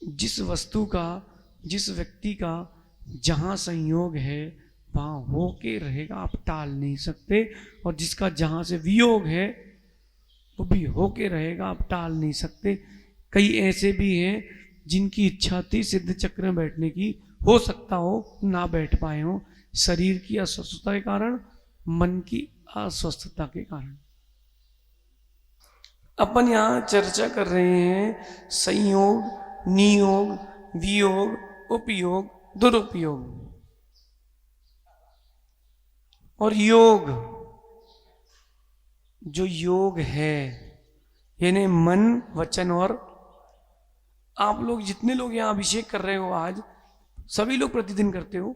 जिस वस्तु का, जिस व्यक्ति का जहां संयोग है वहां होके रहेगा, आप टाल नहीं सकते। और जिसका जहां से वियोग है वो भी होके रहेगा, आप टाल नहीं सकते। कई ऐसे भी हैं जिनकी इच्छा थी सिद्ध चक्र में बैठने की, हो सकता हो ना बैठ पाए हो, शरीर की अस्वस्थता के कारण, मन की अस्वस्थता के कारण। अपन यहां चर्चा कर रहे हैं संयोग, नियोग, वियोग, उपयोग, दुरुपयोग और योग। जो योग है यानी मन, वचन और, आप लोग जितने लोग यहां अभिषेक कर रहे हो आज, सभी लोग प्रतिदिन करते हो।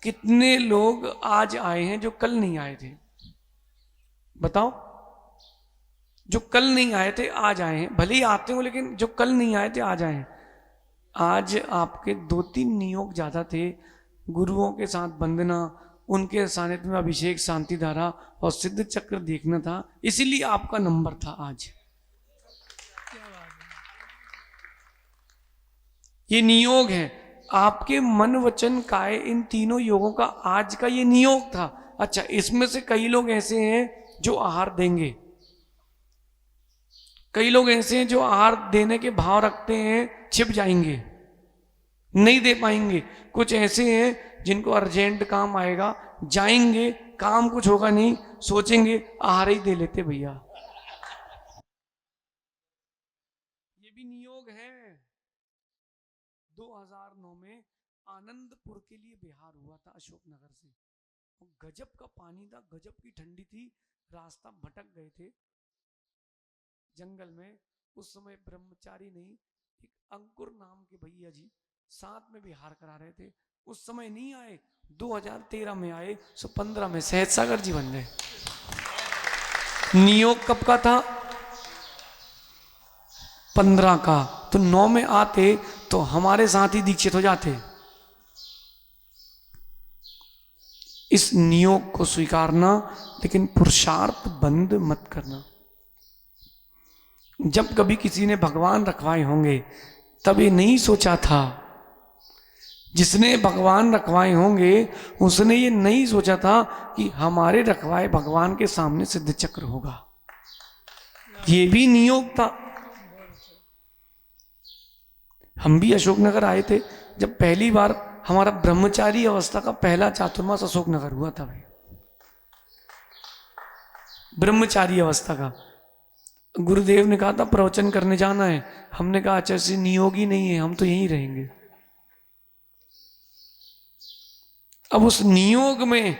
कितने लोग आज आए हैं जो कल नहीं आए थे? बताओ। जो कल नहीं आए थे आज आए हैं, भले ही आते हो लेकिन जो कल नहीं आए थे आज आए हैं। आज आपके 2-3 नियोग ज्यादा थे, गुरुओं के साथ बंदना, उनके सानिध्य में अभिषेक, शांति धारा और सिद्ध चक्र देखना था, इसीलिए आपका नंबर था आज। ये नियोग है आपके मन, वचन, काय, इन तीनों योगों का आज का ये नियोग था। अच्छा, इसमें से कई लोग ऐसे हैं जो आहार देंगे, कई लोग ऐसे हैं जो आहार देने के भाव रखते हैं, छिप जाएंगे, नहीं दे पाएंगे। कुछ ऐसे हैं जिनको अर्जेंट काम आएगा, जाएंगे, काम कुछ होगा नहीं, सोचेंगे आहार ही दे लेते भैया। ये भी नियोग है। 2009 में आनंदपुर के लिए बिहार हुआ था अशोकनगर से, गजब का पानी था, गजब की ठंडी थी, रास्ता भटक गए थे जंगल में। उस समय ब्रह्मचारी नहीं, एक अंकुर नाम के भैया जी साथ में बिहार करा रहे थे। उस समय नहीं आए, 2013 में आए, 2015 में सहज सागर जी बन गए। नियोग कब का था? 15 का। तो 9 में आते तो हमारे साथ ही दीक्षित हो जाते। इस नियोग को स्वीकारना, लेकिन पुरुषार्थ बंद मत करना। जब कभी किसी ने भगवान रखवाए होंगे तब ये नहीं सोचा था, जिसने भगवान रखवाए होंगे उसने ये नहीं सोचा था कि हमारे रखवाए भगवान के सामने सिद्ध चक्र होगा। ये भी नियोग था। हम भी अशोकनगर आए थे जब पहली बार हमारा ब्रह्मचारी अवस्था का पहला चातुर्मास अशोकनगर हुआ था भाई, ब्रह्मचारी अवस्था का। गुरुदेव ने कहा था प्रवचन करने जाना है, हमने कहा अच्छा से नियोग ही नहीं है, हम तो यहीं रहेंगे। अब उस नियोग में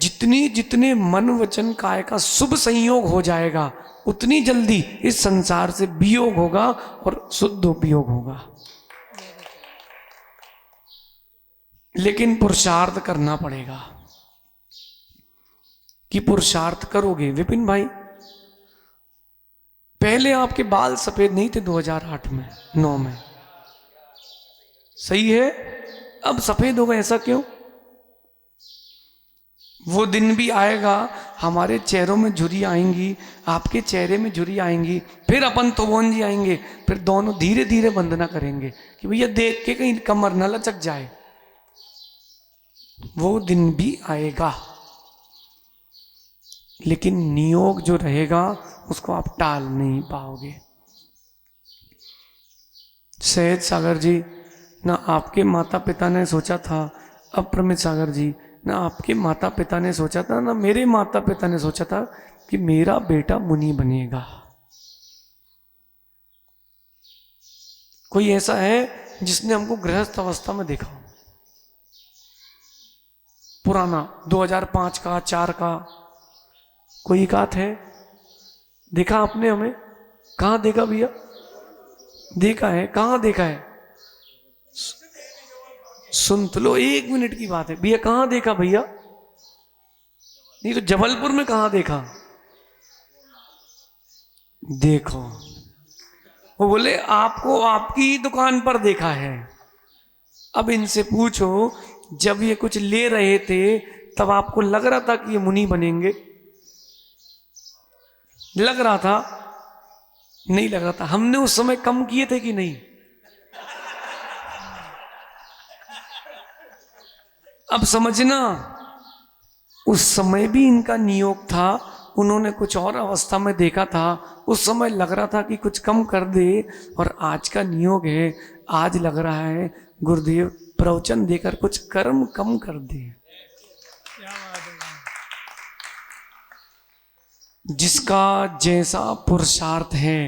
जितने मन, वचन, काय का शुभ संयोग हो जाएगा, उतनी जल्दी इस संसार से वियोग होगा और शुद्ध उपयोग होगा। लेकिन पुरुषार्थ करना पड़ेगा। कि पुरुषार्थ करोगे विपिन भाई? पहले आपके बाल सफेद नहीं थे 2008 में, 9 में, सही है? अब सफेद हो गए, ऐसा क्यों? वो दिन भी आएगा, हमारे चेहरों में झुर्री आएंगी, आपके चेहरे में झुर्री आएंगी, फिर अपन तोबोन जी आएंगे, फिर दोनों धीरे धीरे वंदना करेंगे कि भैया देख के कहीं कमर न लचक जाए। वो दिन भी आएगा, लेकिन नियोग जो रहेगा उसको आप टाल नहीं पाओगे। सहज सागर जी, ना आपके माता पिता ने सोचा था, अप्रमित सागर जी, ना आपके माता पिता ने सोचा था, ना मेरे माता पिता ने सोचा था कि मेरा बेटा मुनि बनेगा। कोई ऐसा है जिसने हमको गृहस्थ अवस्था में देखा? पुराना 2005 का, 4 का कोई एकात है? देखा आपने हमें? कहां देखा भैया? देखा है? कहां देखा है? सुन तो लो, 1 मिनट की बात है भैया। कहां देखा भैया? नहीं तो जबलपुर में कहां देखा? देखो, वो बोले आपको आपकी ही दुकान पर देखा है। अब इनसे पूछो, जब ये कुछ ले रहे थे तब आपको लग रहा था कि ये मुनि बनेंगे? लग रहा था? नहीं लग रहा था। हमने उस समय कम किए थे कि नहीं? अब समझना, उस समय भी इनका नियोग था, उन्होंने कुछ और अवस्था में देखा था, उस समय लग रहा था कि कुछ कम कर दे, और आज का नियोग है, आज लग रहा है गुरुदेव प्रवचन देकर कुछ कर्म कम कर दे। जिसका जैसा पुरुषार्थ है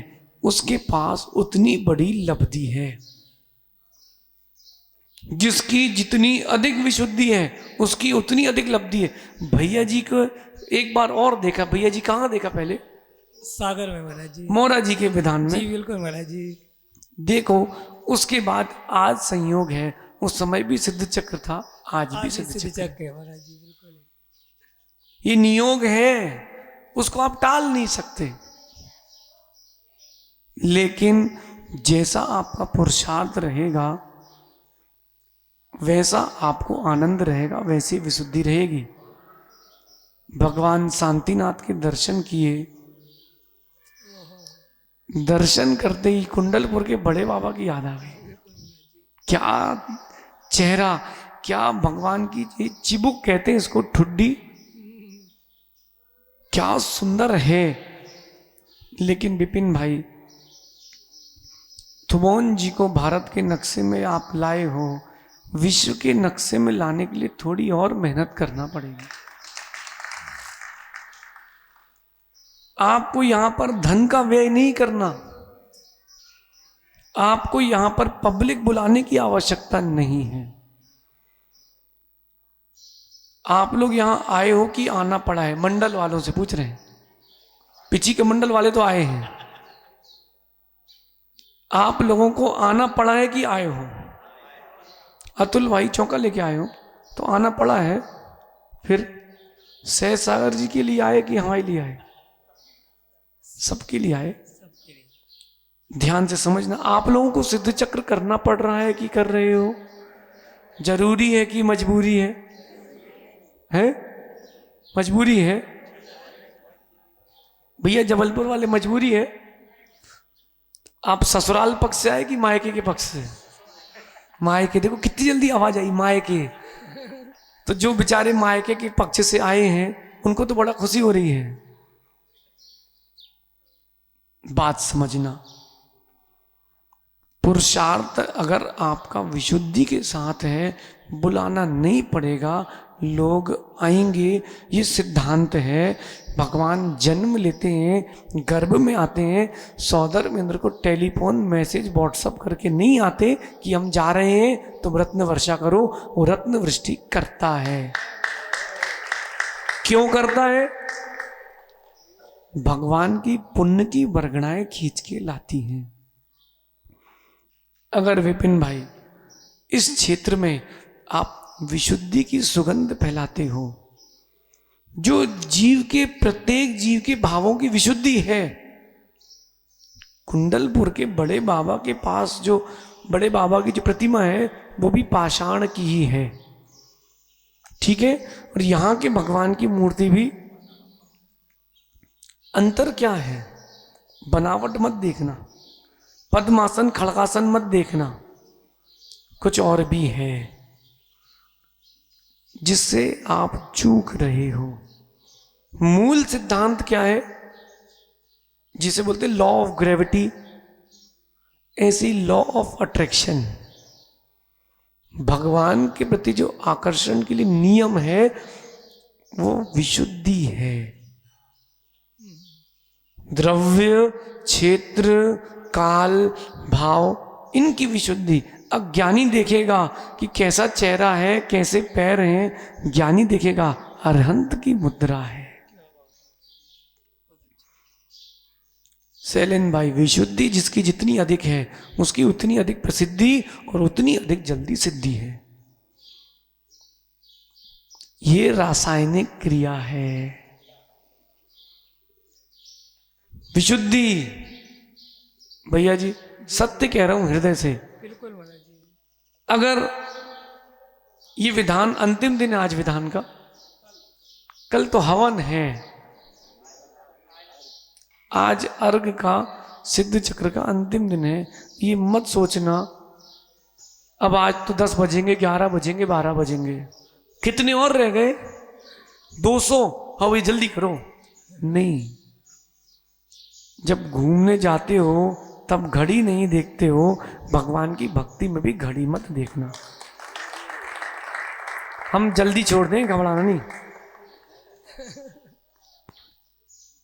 उसके पास उतनी बड़ी लब्धि है, जिसकी जितनी अधिक विशुद्धि है उसकी उतनी अधिक लब्धि है। भैया जी को एक बार और देखा, भैया जी कहाँ देखा पहले? सागर में महाराज जी, मोरा जी के विधान में। जी बिल्कुल महाराज जी। देखो उसके बाद आज संयोग है, उस समय भी सिद्ध चक्र था, आज भी सिद्ध चक्र है महाराज जी, बिल्कुल। ये नियोग है, उसको आप टाल नहीं सकते। लेकिन जैसा आपका पुरुषार्थ रहेगा वैसा आपको आनंद रहेगा, वैसी विशुद्धि रहेगी। भगवान शांतिनाथ के दर्शन किए, दर्शन करते ही कुंडलपुर के बड़े बाबा की याद आ गई। क्या चेहरा, क्या भगवान की चिबुक कहते हैं इसको, ठुड्डी, क्या सुंदर है। लेकिन विपिन भाई, थुबोन जी को भारत के नक्शे में आप लाए हो, विश्व के नक्शे में लाने के लिए थोड़ी और मेहनत करना पड़ेगी। आपको यहां पर धन का व्यय नहीं करना, आपको यहां पर पब्लिक बुलाने की आवश्यकता नहीं है। आप लोग यहां आए हो कि आना पड़ा है? मंडल वालों से पूछ रहे हैं, पिछी के मंडल वाले तो आए हैं, आप लोगों को आना पड़ा है कि आए हो? अतुल भाई चौका लेके आए हो तो आना पड़ा है। फिर सहज सागर जी के लिए आए कि हमारे लिए आए? सबके लिए आए। ध्यान से समझना, आप लोगों को सिद्ध चक्र करना पड़ रहा है कि कर रहे हो? जरूरी है कि मजबूरी है? है मजबूरी है भैया, जबलपुर वाले मजबूरी है। आप ससुराल पक्ष से आए कि मायके के पक्ष से? मायके, देखो कितनी जल्दी आवाज आई, मायके। तो जो बेचारे मायके के पक्ष से आए हैं उनको तो बड़ा खुशी हो रही है। बात समझना, पुरुषार्थ अगर आपका विशुद्धि के साथ है, बुलाना नहीं पड़ेगा, लोग आएंगे, ये सिद्धांत है। भगवान जन्म लेते हैं, गर्भ में आते हैं, सौदर्मेंद्र को टेलीफोन मैसेज व्हाट्सअप करके नहीं आते कि हम जा रहे हैं तुम रत्न वर्षा करो। वो रत्न वृष्टि करता है। क्यों करता है? भगवान की पुण्य की बरगड़ाएं खींच के लाती हैं। अगर विपिन भाई इस क्षेत्र में आप विशुद्धि की सुगंध फैलाते हो, जो जीव के, प्रत्येक जीव के भावों की विशुद्धि है। कुंडलपुर के बड़े बाबा के पास जो बड़े बाबा की जो प्रतिमा है वो भी पाषाण की ही है, ठीक है? और यहां के भगवान की मूर्ति भी, अंतर क्या है? बनावट मत देखना, पद्मासन खड़गासन मत देखना, कुछ और भी है जिससे आप चूक रहे हो। मूल सिद्धांत क्या है? जिसे बोलते लॉ ऑफ ग्रेविटी, ऐसी लॉ ऑफ अट्रैक्शन, भगवान के प्रति जो आकर्षण के लिए नियम है वो विशुद्धि है। द्रव्य, क्षेत्र, काल, भाव, इनकी विशुद्धि। अज्ञानी देखेगा कि कैसा चेहरा है, कैसे पैर हैं, ज्ञानी देखेगा अरहंत की मुद्रा है। शैलेन भाई, विशुद्धि जिसकी जितनी अधिक है उसकी उतनी अधिक प्रसिद्धि और उतनी अधिक जल्दी सिद्धि है। ये रासायनिक क्रिया है। विशुद्धि, भैया जी सत्य कह रहा हूं हृदय से, बिल्कुल महाराज जी। अगर ये विधान अंतिम दिन है आज विधान का, कल तो हवन है, आज अर्घ का, सिद्ध चक्र का अंतिम दिन है। ये मत सोचना अब आज तो 10 बजेंगे, 11 बजेंगे, 12 बजेंगे, कितने और रह गए? 200। हाँ भाई जल्दी करो। नहीं, जब घूमने जाते हो तब घड़ी नहीं देखते हो, भगवान की भक्ति में भी घड़ी मत देखना। हम जल्दी छोड़ दें, घबराना नहीं।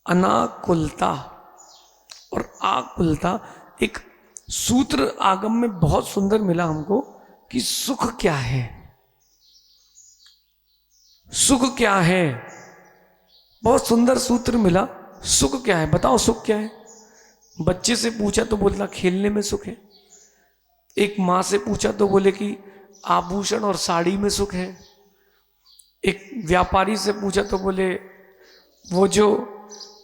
अनाकुलता और आकुलता, एक सूत्र आगम में बहुत सुंदर मिला हमको कि सुख क्या है, सुख क्या है। बहुत सुंदर सूत्र मिला। सुख क्या है बताओ, सुख क्या है? बच्चे से पूछा तो बोला खेलने में सुख है। एक माँ से पूछा तो बोले कि आभूषण और साड़ी में सुख है। एक व्यापारी से पूछा तो बोले वो जो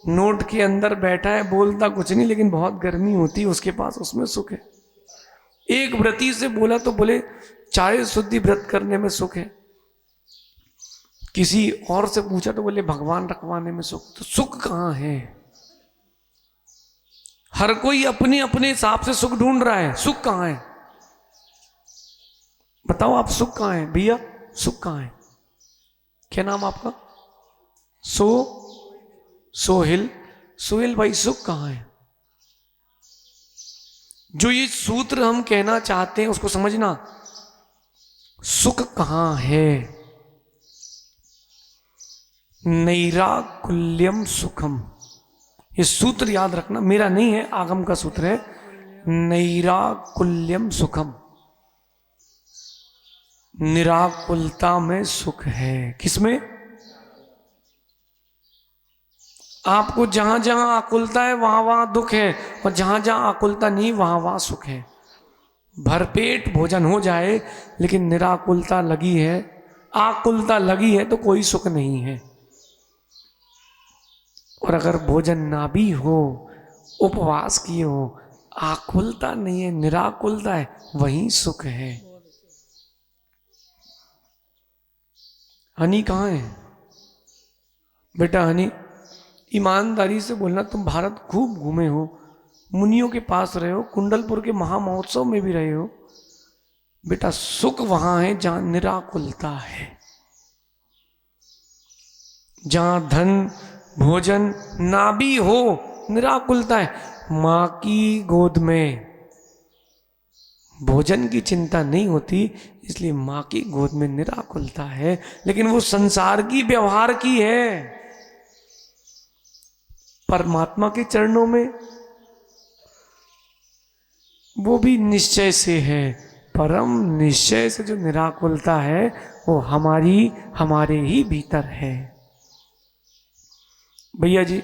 नोट के अंदर बैठा है, बोलता कुछ नहीं लेकिन बहुत गर्मी होती है उसके पास, उसमें सुख है। एक व्रती से बोला तो बोले चाय शुद्धि व्रत करने में सुख है। किसी और से पूछा तो बोले भगवान रखवाने में सुख। तो सुख कहां है? हर कोई अपने अपने हिसाब से सुख ढूंढ रहा है। सुख कहां है बताओ आप? सुख कहां है भैया? सुख कहां है? क्या नाम आपका? सोहिल। सोहिल भाई, सुख कहां है? जो ये सूत्र हम कहना चाहते हैं उसको समझना। सुख कहां है? नैराकुल्यम सुखम। ये सूत्र याद रखना, मेरा नहीं है, आगम का सूत्र है। नैराकुल्यम सुखम, निराकुलता में सुख है। किसमें? आपको जहां जहां आकुलता है वहां वहां दुख है, और जहां जहां आकुलता नहीं वहां वहां सुख है। भरपेट भोजन हो जाए लेकिन निराकुलता लगी है, आकुलता लगी है तो कोई सुख नहीं है। और अगर भोजन ना भी हो, उपवास किए हो, आकुलता नहीं है, निराकुलता है, वही सुख है। हनी कहाँ है बेटा? हनी, ईमानदारी से बोलना, तुम भारत खूब घूमे हो, मुनियों के पास रहे हो, कुंडलपुर के महामहोत्सव में भी रहे हो। बेटा सुख वहां है जहां निराकुलता है, जहां धन भोजन ना भी हो, निराकुलता है। मां की गोद में भोजन की चिंता नहीं होती, इसलिए मां की गोद में निराकुलता है। लेकिन वो संसार की, व्यवहार की है। परमात्मा के चरणों में वो भी निश्चय से है। परम निश्चय से जो निराकुलता है वो हमारे ही भीतर है। भैया जी,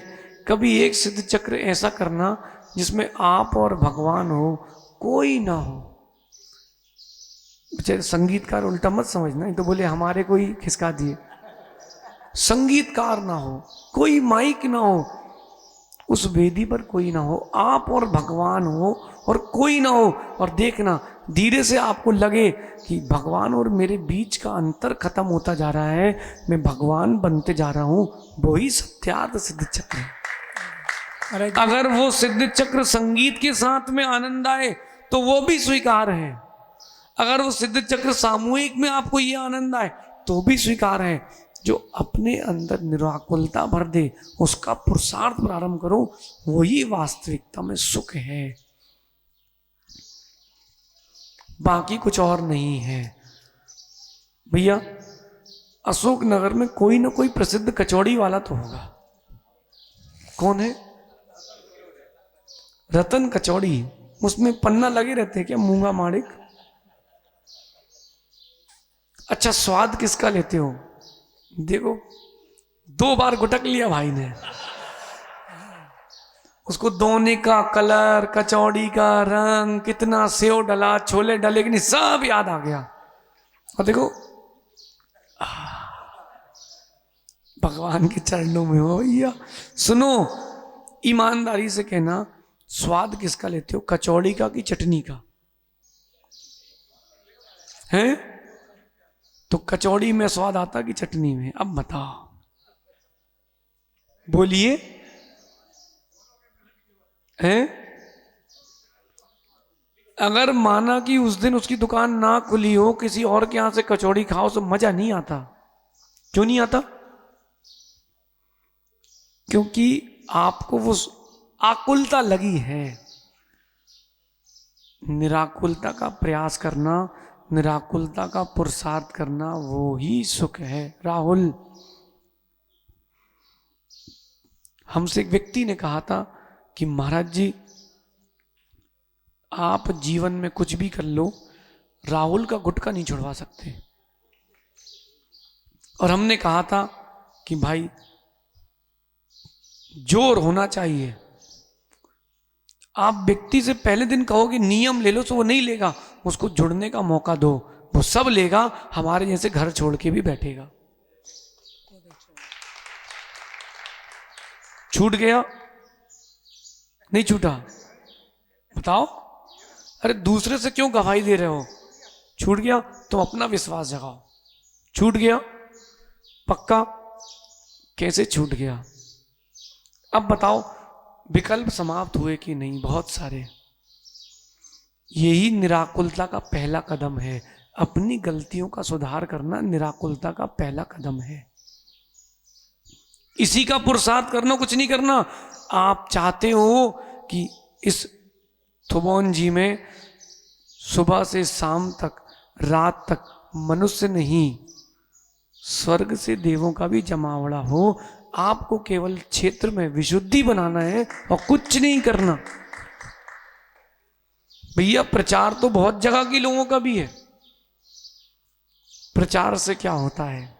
कभी एक सिद्ध चक्र ऐसा करना जिसमें आप और भगवान हो, कोई ना हो। बेचारे संगीतकार उल्टा मत समझना, तो बोले हमारे कोई खिसका दिए। संगीतकार ना हो, कोई माइक ना हो, उस वेदी पर कोई ना हो, आप और भगवान हो और कोई ना हो। और देखना धीरे से आपको लगे कि भगवान और मेरे बीच का अंतर खत्म होता जा रहा है, मैं भगवान बनते जा रहा हूं। वही सत्यार्थ सिद्ध चक्र है। अगर वो सिद्ध चक्र संगीत के साथ में आनंद आए तो वो भी स्वीकार है। अगर वो सिद्ध चक्र सामूहिक में आपको ये आनंद आए तो भी स्वीकार है। जो अपने अंदर निराकुलता भर दे, उसका पुरुषार्थ प्रारंभ करो, वही वास्तविकता में सुख है, बाकी कुछ और नहीं है। भैया अशोक नगर में कोई ना कोई प्रसिद्ध कचौड़ी वाला तो होगा। कौन है? रतन कचौड़ी। उसमें पन्ना लगे रहते हैं क्या? मूंगा माणिक। अच्छा, स्वाद किसका लेते हो? देखो 2 बार गुटक लिया भाई ने, उसको दोने का कलर, कचौड़ी का रंग, कितना सेव डला, छोले डले कि नहीं, सब याद आ गया। और देखो भगवान के चरणों में हो भैया। सुनो, ईमानदारी से कहना, स्वाद किसका लेते हो? कचौड़ी का कि चटनी का? है तो कचौड़ी में स्वाद आता कि चटनी में? अब बताओ, बोलिए। हैं? अगर माना कि उस दिन उसकी दुकान ना खुली हो, किसी और के यहां से कचौड़ी खाओ तो मजा नहीं आता। क्यों नहीं आता? क्योंकि आपको वो आकुलता लगी है। निराकुलता का प्रयास करना, निराकुलता का पुरुषार्थ करना, वो ही सुख है। राहुल, हमसे एक व्यक्ति ने कहा था कि महाराज जी, आप जीवन में कुछ भी कर लो, राहुल का गुटका नहीं छुड़वा सकते। और हमने कहा था कि भाई जोर होना चाहिए। आप व्यक्ति से पहले दिन कहोगे नियम ले लो तो वो नहीं लेगा, उसको जुड़ने का मौका दो, वो सब लेगा, हमारे जैसे घर छोड़ के भी बैठेगा। छूट गया? नहीं छूटा? बताओ। अरे दूसरे से क्यों गवाही दे रहे हो? छूट गया तो अपना विश्वास जगाओ। छूट गया पक्का? कैसे छूट गया? अब बताओ, विकल्प समाप्त हुए कि नहीं? बहुत सारे। यही निराकुलता का पहला कदम है। अपनी गलतियों का सुधार करना निराकुलता का पहला कदम है। इसी का पुरुषार्थ करना, कुछ नहीं करना। आप चाहते हो कि इस थुबोन जी में सुबह से शाम तक, रात तक मनुष्य नहीं, स्वर्ग से देवों का भी जमावड़ा हो। आपको केवल क्षेत्र में विशुद्धि बनाना है और कुछ नहीं करना। भैया प्रचार तो बहुत जगह के लोगों का भी है। प्रचार से क्या होता है?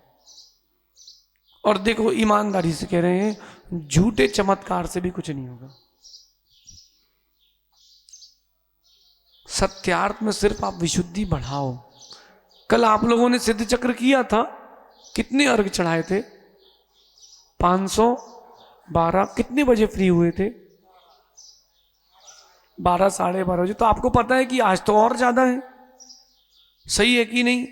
और देखो, ईमानदारी से कह रहे हैं, झूठे चमत्कार से भी कुछ नहीं होगा। सत्यार्थ में सिर्फ आप विशुद्धि बढ़ाओ। कल आप लोगों ने सिद्ध चक्र किया था, कितने अर्घ चढ़ाए थे? 512। कितने बजे फ्री हुए थे? 12, साढ़े 12 बजे। तो आपको पता है कि आज तो और ज्यादा है। सही है कि नहीं?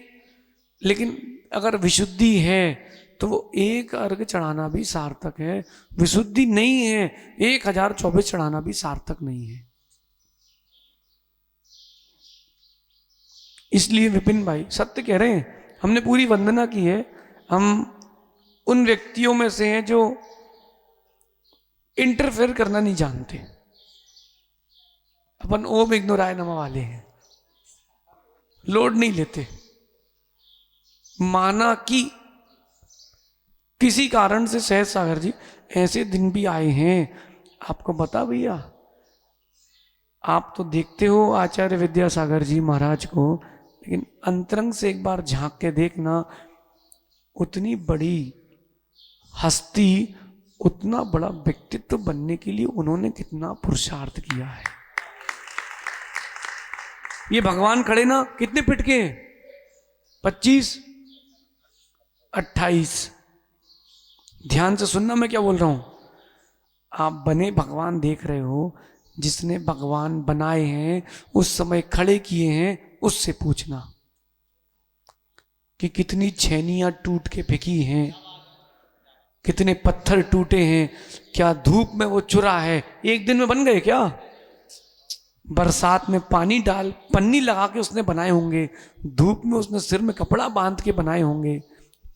लेकिन अगर विशुद्धि है तो वो एक अर्घ चढ़ाना भी सार्थक है। विशुद्धि नहीं है, 1024 चढ़ाना भी सार्थक नहीं है। इसलिए विपिन भाई सत्य कह रहे हैं, हमने पूरी वंदना की है। हम उन व्यक्तियों में से हैं जो इंटरफेयर करना नहीं जानते। अपन ओम इग्नोराय नमः वाले हैं, लोड नहीं लेते। माना कि किसी कारण से सहज सागर जी ऐसे दिन भी आए हैं, आपको बता भैया, आप तो देखते हो आचार्य विद्यासागर जी महाराज को, लेकिन अंतरंग से एक बार झांक के देखना, उतनी बड़ी हस्ती, उतना बड़ा व्यक्तित्व बनने के लिए उन्होंने कितना पुरुषार्थ किया है। ये भगवान खड़े ना, कितने फिट के हैं? 25, 28। ध्यान से सुनना मैं क्या बोल रहा हूं। आप बने भगवान देख रहे हो, जिसने भगवान बनाए हैं, उस समय खड़े किए हैं, उससे पूछना कि कितनी छेनियां टूट के फेंकी हैं, कितने पत्थर टूटे हैं, क्या धूप में वो चुरा है? एक दिन में बन गए क्या? बरसात में पानी डाल, पन्नी लगा के उसने बनाए होंगे, धूप में उसने सिर में कपड़ा बांध के बनाए होंगे,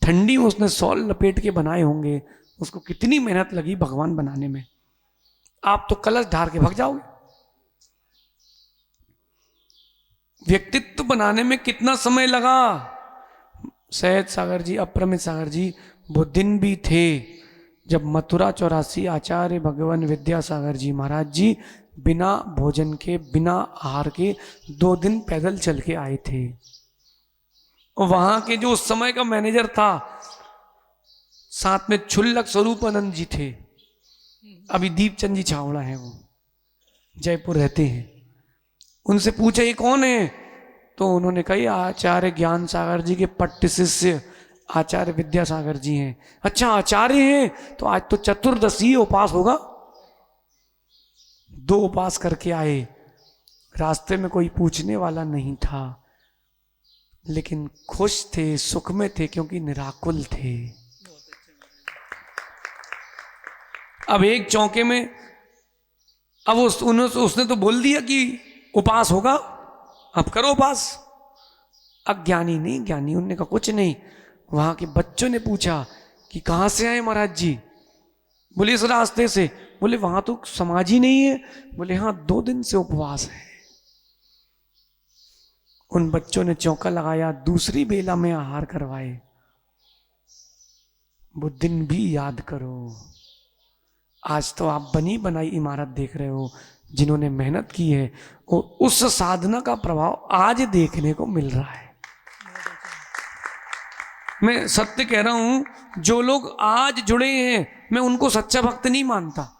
ठंडी में उसने शॉल लपेट के बनाए होंगे। उसको कितनी मेहनत लगी भगवान बनाने में। आप तो कलश ढार के भाग जाओगे। व्यक्तित्व बनाने में कितना समय लगा? सहज सागर जी, अपरमित सागर जी, वो दिन भी थे जब मथुरा 84 आचार्य भगवान विद्यासागर जी महाराज जी बिना भोजन के, बिना आहार के 2 दिन पैदल चल के आए थे। और वहां के जो उस समय का मैनेजर था, साथ में क्षुल्लक स्वरूपानंद जी थे, अभी दीपचंद जी छावड़ा है, वो जयपुर रहते हैं। उनसे पूछा ये कौन है? तो उन्होंने कहा आचार्य ज्ञान सागर जी के पट्ट शिष्य आचार्य विद्यासागर जी हैं। अच्छा आचार्य हैं, तो आज तो चतुर्दशी उपास होगा। 2 उपास करके आए। रास्ते में कोई पूछने वाला नहीं था, लेकिन खुश थे, सुख में थे, क्योंकि निराकुल थे। अब एक चौके में, अब उसने तो बोल दिया कि उपास होगा, अब करो उपास। अज्ञानी नहीं, ज्ञानी उनने कहा कुछ नहीं, वहां के बच्चों ने पूछा कि कहां से आए महाराज जी? बोले इस रास्ते से। बोले वहां तो समाज ही नहीं है। बोले हाँ, 2 दिन से उपवास है। उन बच्चों ने चौका लगाया, दूसरी बेला में आहार करवाए। वो दिन भी याद करो। आज तो आप बनी बनाई इमारत देख रहे हो, जिन्होंने मेहनत की है और उस साधना का प्रभाव आज देखने को मिल रहा है। मैं सत्य कह रहा हूं, जो लोग आज जुड़े हैं मैं उनको सच्चा भक्त नहीं मानता।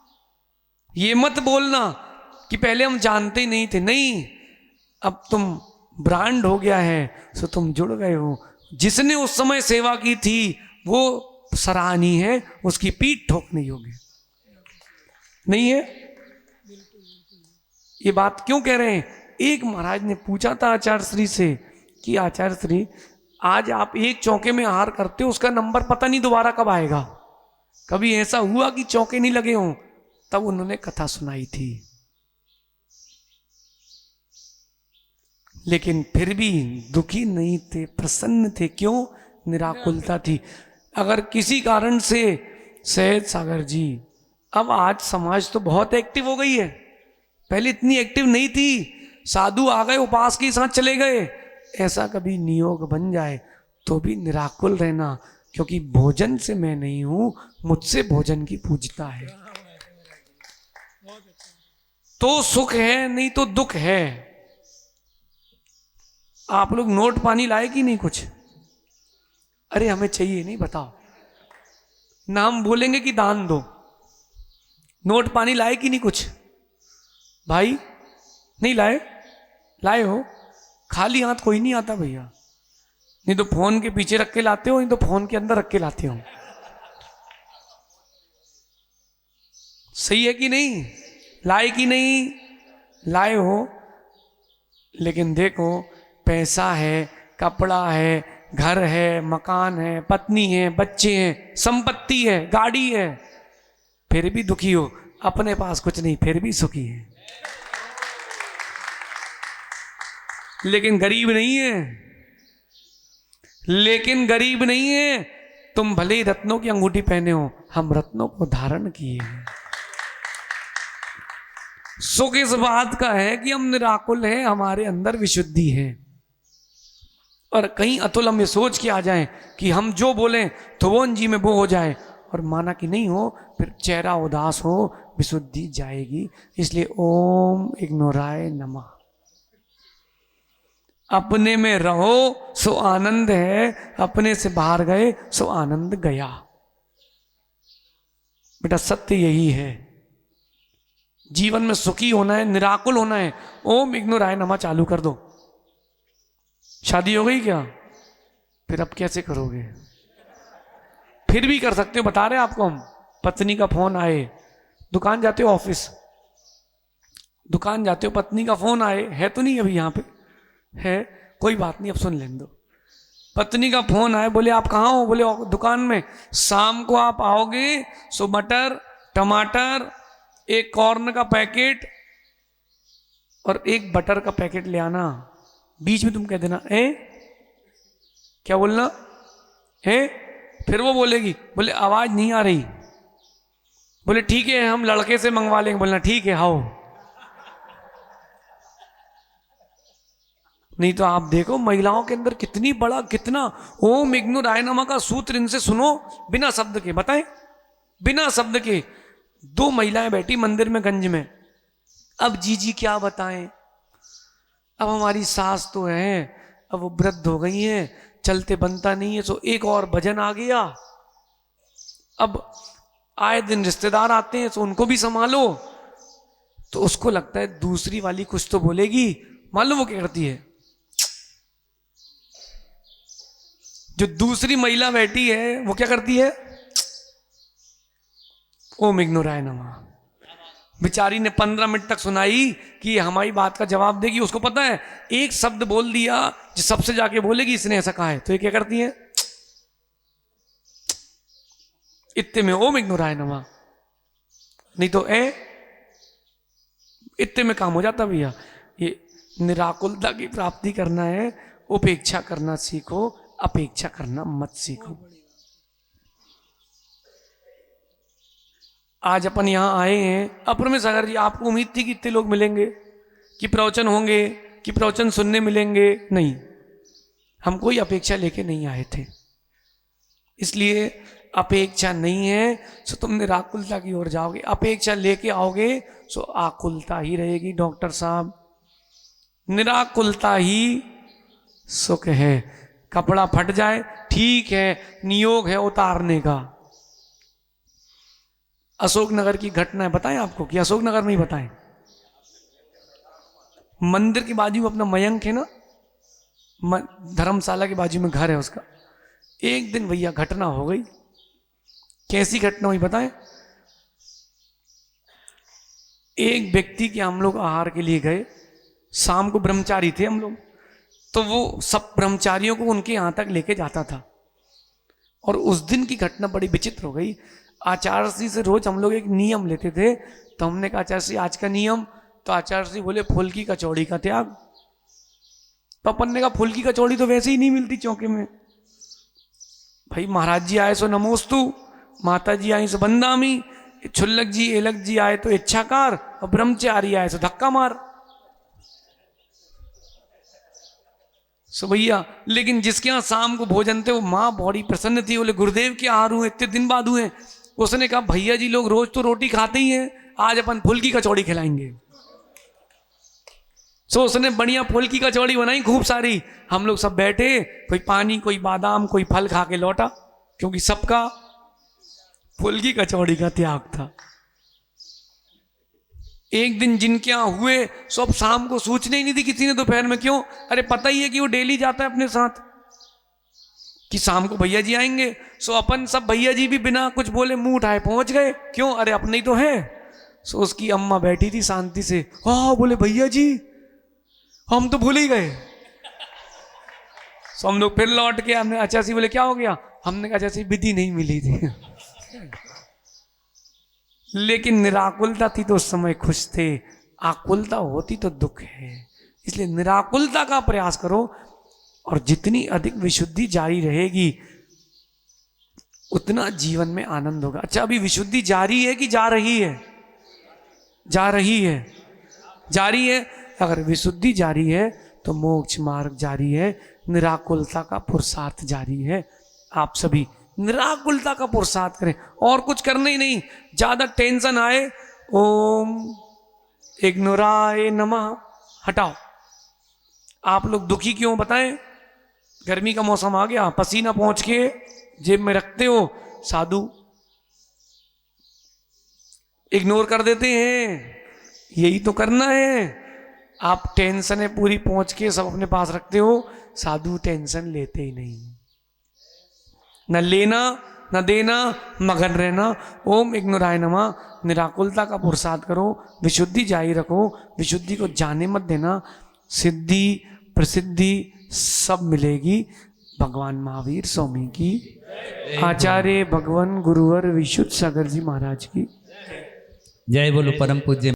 ये मत बोलना कि पहले हम जानते ही नहीं थे। नहीं, अब तुम ब्रांड हो गया है सो तुम जुड़ गए हो। जिसने उस समय सेवा की थी वो सराहनीय है, उसकी पीठ ठोकने योग्य नहीं है। ये बात क्यों कह रहे हैं? एक महाराज ने पूछा था आचार्य श्री से कि आचार्य श्री, आज आप एक चौके में आहार करते हो, उसका नंबर पता नहीं दोबारा कब आएगा। कभी ऐसा हुआ कि चौके नहीं लगे हों? तब उन्होंने कथा सुनाई थी। लेकिन फिर भी दुखी नहीं थे, प्रसन्न थे। क्यों? निराकुलता थी। अगर किसी कारण से सहज सागर जी, अब आज समाज तो बहुत एक्टिव हो गई है, पहले इतनी एक्टिव नहीं थी। साधु आ गए, उपास के साथ चले गए। ऐसा कभी नियोग बन जाए तो भी निराकुल रहना, क्योंकि भोजन से मैं नहीं हूं, मुझसे भोजन की पूजता है। तो सुख है, नहीं तो दुख है। आप लोग नोट पानी लाए कि नहीं कुछ? अरे हमें चाहिए नहीं, बताओ। नाम बोलेंगे कि दान दो। नोट पानी लाए कि नहीं कुछ? भाई नहीं लाए? लाए हो? खाली हाथ कोई नहीं आता भैया। नहीं तो फोन के पीछे रख के लाते हो, नहीं तो फोन के अंदर रख के लाते हो। सही है कि नहीं? लाए कि नहीं? लाए हो। लेकिन देखो, पैसा है, कपड़ा है, घर है, मकान है, पत्नी है, बच्चे हैं, संपत्ति है, गाड़ी है, फिर भी दुखी हो। अपने पास कुछ नहीं, फिर भी सुखी है। लेकिन गरीब नहीं है। लेकिन गरीब नहीं है। तुम भले ही रत्नों की अंगूठी पहने हो, हम रत्नों को धारण किए हैं। सुख इस बात का है कि हम निराकुल हैं, हमारे अंदर विशुद्धि है। और कहीं अतुल हम ये सोच के आ जाएं कि हम जो बोलें तो वो जी में वो हो जाए, और माना कि नहीं हो, फिर चेहरा उदास हो, विशुद्धि जाएगी। इसलिए ओम इग्नोराय नमः। अपने में रहो सो आनंद है, अपने से बाहर गए सो आनंद गया। बेटा सत्य यही है। जीवन में सुखी होना है, निराकुल होना है। ओम इग्नोराय नमः चालू कर दो। शादी हो गई क्या? फिर अब कैसे करोगे? फिर भी कर सकते हो, बता रहे आपको हम। पत्नी का फोन आए, दुकान जाते हो, ऑफिस दुकान जाते हो, पत्नी का फोन आए, है तो नहीं अभी यहाँ पे? है, कोई बात नहीं, अब सुन लेने दो। पत्नी का फोन आए, बोले आप कहाँ हो? बोले दुकान में। शाम को आप आओगे सो मटर, टमाटर, एक कॉर्न का पैकेट और एक बटर का पैकेट ले आना। बीच में तुम कह देना ए, क्या बोलना है? फिर वो बोलेगी, बोले आवाज नहीं आ रही। बोले ठीक है, हम लड़के से मंगवा लेंगे। बोलना ठीक है, आओ। नहीं तो आप देखो महिलाओं के अंदर कितनी बड़ा, कितना ओम इग्नोराय नमः का सूत्र इनसे सुनो, बिना शब्द के। बताएं, बिना शब्द के। 2 महिलाएं बैठी मंदिर में, गंज में। अब जी क्या बताएं। अब हमारी सास तो है, अब वो वृद्ध हो गई हैं, चलते बनता नहीं है, सो एक और भजन आ गया। अब आए दिन रिश्तेदार आते हैं, तो उनको भी संभालो। तो उसको लगता है दूसरी वाली कुछ तो बोलेगी। मालूम वो क्या करती है? जो दूसरी महिला बैठी है वो क्या करती है? ओम इग्नोराय नमः। बेचारी ने 15 मिनट तक सुनाई कि हमारी बात का जवाब देगी। उसको पता है एक शब्द बोल दिया जो सबसे जाके बोलेगी, इसने ऐसा कहा है। तो ये क्या करती है? इत्ते में ओम इग्नोराय नमः। नहीं तो इत्ते में काम हो जाता भैया। ये निराकुलता की प्राप्ति करना है, उपेक्षा करना सीखो। अपेक्षा करना मत सीखो। आज अपन यहां आए हैं, अपर में सागर जी आपको उम्मीद थी कि इतने लोग मिलेंगे, कि प्रवचन होंगे, कि प्रवचन सुनने मिलेंगे? नहीं, हम कोई अपेक्षा लेके नहीं आए थे। इसलिए अपेक्षा नहीं है सो तुम निराकुलता की ओर जाओगे, अपेक्षा लेके आओगे सो आकुलता ही रहेगी। डॉक्टर साहब, निराकुलता ही सुख है। कपड़ा फट जाए ठीक है, नियोग है उतारने का। अशोकनगर की घटना है, बताएं आपको कि अशोकनगर में ही बताएं? मंदिर के बाजू में अपना मयंक है ना, धर्मशाला के बाजू में घर है उसका। एक दिन भैया घटना हो गई। कैसी घटना हुई बताएं? एक व्यक्ति के हम लोग आहार के लिए गए, शाम को ब्रह्मचारी थे हम लोग, तो वो सब ब्रह्मचारियों को उनके यहां तक लेके जाता था। और उस दिन की घटना बड़ी विचित्र हो गई। आचार्य श्री से रोज हम लोग एक नियम लेते थे, तो हमने कहा आचार्य श्री आज का नियम, तो आचार्य श्री बोले फुल की कचौड़ी का त्याग। तो अपन ने कहा फुल की कचौड़ी तो वैसे ही नहीं मिलती चौके में। भाई महाराज जी आए सो नमोस्तु, माता जी आई सो बंदामी, छुल्लक जी एलक जी आए तो इच्छाकार, और ब्रह्मचारी आए सो धक्का मार। सो भैया, लेकिन जिसके यहाँ शाम को भोजन थे वो माँ बड़ी प्रसन्न थी, बोले गुरुदेव के आहार हुए, इतने दिन बाद हुए। उसने कहा भैया जी लोग रोज तो रोटी खाते ही हैं, आज अपन फुल की कचौड़ी खिलाएंगे। सो उसने बढ़िया फुल की कचौड़ी बनाई खूब सारी। हम लोग सब बैठे, कोई पानी, कोई बादाम, कोई फल खा के लौटा, क्योंकि सबका फुल की कचौड़ी का त्याग था। एक दिन जिनके यहां हुए सब शाम को सूचना ही नहीं दी किसी ने दोपहर में। क्यों? अरे पता ही है कि वो डेली जाता है अपने साथ, कि शाम को भैया जी आएंगे। सो अपन सब भैया जी भी बिना कुछ बोले मुंह उठाए पहुंच गए। क्यों? अरे अपने ही तो है। सो उसकी अम्मा बैठी थी शांति से, हाँ बोले भैया जी हम तो भूल ही गए। सो हम लोग फिर लौट के, हमने अच्छा सी बोले क्या हो गया? हमने कहा जैसे विधि नहीं मिली थी। लेकिन निराकुलता थी तो उस समय खुश थे, आकुलता होती तो दुख है। इसलिए निराकुलता का प्रयास करो, और जितनी अधिक विशुद्धि जारी रहेगी उतना जीवन में आनंद होगा। अच्छा, अभी विशुद्धि जारी है कि जा रही है? जा रही है, जारी है। अगर विशुद्धि जारी है तो मोक्ष मार्ग जारी है, निराकुलता का पुरुषार्थ जारी है। आप सभी निराकुलता का पुरुषार्थ करें, और कुछ करना ही नहीं। ज्यादा टेंशन आए, ओम इग्नोराय नमः हटाओ। आप लोग दुखी क्यों बताएं? गर्मी का मौसम आ गया, पसीना पहुंच के जेब में रखते हो, साधु इग्नोर कर देते हैं। यही तो करना है। आप टेंशन है पूरी पहुंच के सब अपने पास रखते हो, साधु टेंशन लेते ही नहीं। न लेना न देना, मगन रहना। ओम इग्नोराय नमः। निराकुलता का पुरुषार्थ करो, विशुद्धि जारी रखो, विशुद्धि को जाने मत देना। सिद्धि प्रसिद्धि सब मिलेगी। भगवान महावीर स्वामी की, आचार्य भगवान गुरुवर विशुद्ध सागर जी महाराज की जय बोलो परम पूज्य